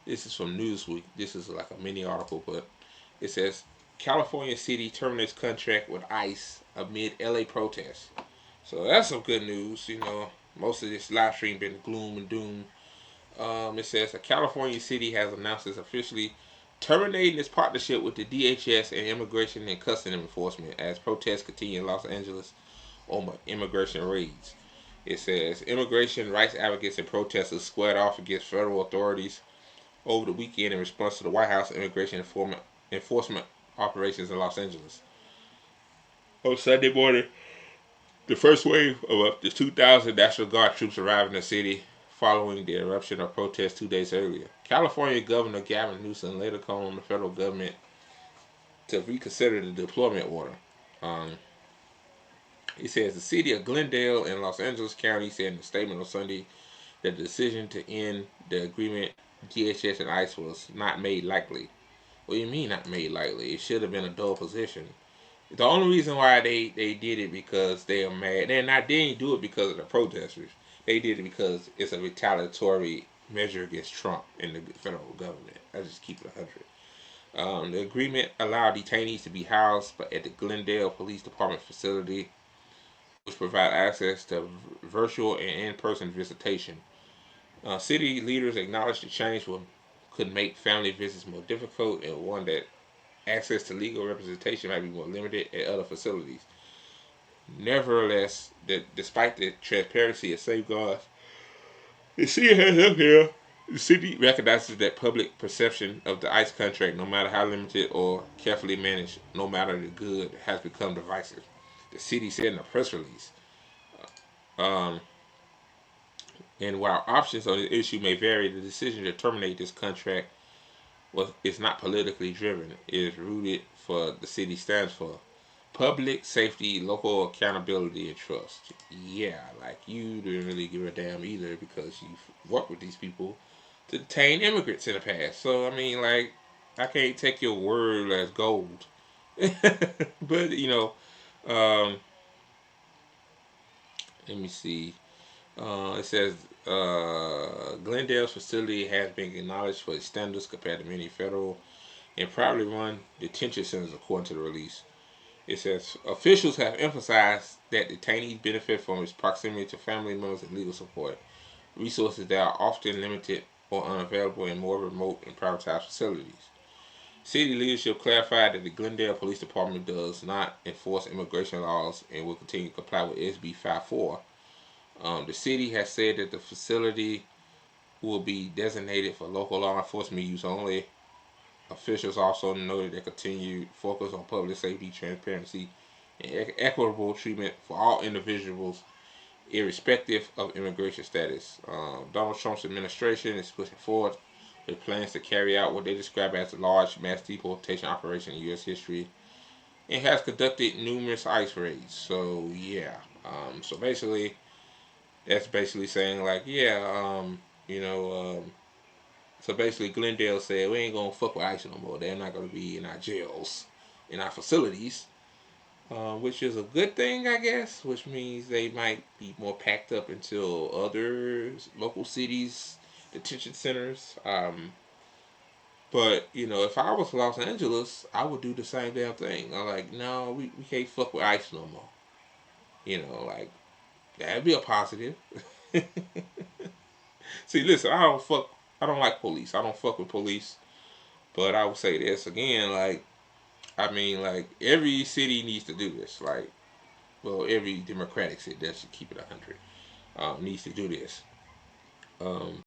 This is from Newsweek. This is like a mini article, but it says California city terminates contract with ICE amid LA protests. So that's some good news. Most of this live stream been gloom and doom. It says a California city has announced it's officially terminating its partnership with the DHS and Immigration and Customs Enforcement as protests continue in Los Angeles over immigration raids. It says immigration rights advocates and protesters squared off against federal authorities over the weekend in response to the White House immigration enforcement operations in Los Angeles. On Sunday morning, the first wave of up to 2,000 National Guard troops arrived in the city following the eruption of protests 2 days earlier. California Governor Gavin Newsom later called on the federal government to reconsider the deployment order. Um, he says the city of Glendale and Los Angeles County said in a statement on Sunday that the decision to end the agreement DHS and ICE was not made likely. What do you mean not made likely? It should have been a dull position. The only reason why they did it because they are mad. They didn't do it because of the protesters. They did it because it's a retaliatory measure against Trump and the federal government. I just keep it 100. The agreement allowed detainees to be housed at the Glendale Police Department facility, which provide access to virtual and in-person visitation. City leaders acknowledged the change could make family visits more difficult and one that access to legal representation might be more limited at other facilities. Nevertheless, despite the transparency and safeguards the city has up here, the city recognizes that public perception of the ICE contract, no matter how limited or carefully managed, no matter the good, has become divisive. The city said in a press release. Um, and while options on the issue may vary, the decision to terminate this contract is not politically driven. It is rooted for the city stands for public safety, local accountability, and trust. Yeah, like you didn't really give a damn either because you've worked with these people to detain immigrants in the past. So I mean, like, I can't take your word as gold. But um, let me see. It says Glendale's facility has been acknowledged for its standards compared to many federal and privately run detention centers, according to the release. It says officials have emphasized that detainees benefit from its proximity to family members and legal support, resources that are often limited or unavailable in more remote and privatized facilities. City leadership clarified that the Glendale Police Department does not enforce immigration laws and will continue to comply with SB 54. The city has said that the facility will be designated for local law enforcement use only. Officials also noted their continued focus on public safety, transparency, and equitable treatment for all individuals, irrespective of immigration status. Donald Trump's administration is pushing forward with plans to carry out what they describe as a large mass deportation operation in U.S. history and has conducted numerous ICE raids. So, yeah. So basically, that's basically saying, like, yeah, you know, so basically, Glendale said we ain't gonna fuck with ICE no more. They're not gonna be in our jails, in our facilities, which is a good thing, I guess. Which means they might be more packed up into other local cities, detention centers. But if I was Los Angeles, I would do the same damn thing. I'm like, no, we can't fuck with ICE no more. Like that'd be a positive. See, listen, I don't like police. I don't fuck with police. But I would say this again, like, I mean, like, every city needs to do this. Like, well, every Democratic city, that should keep it 100, needs to do this. Um,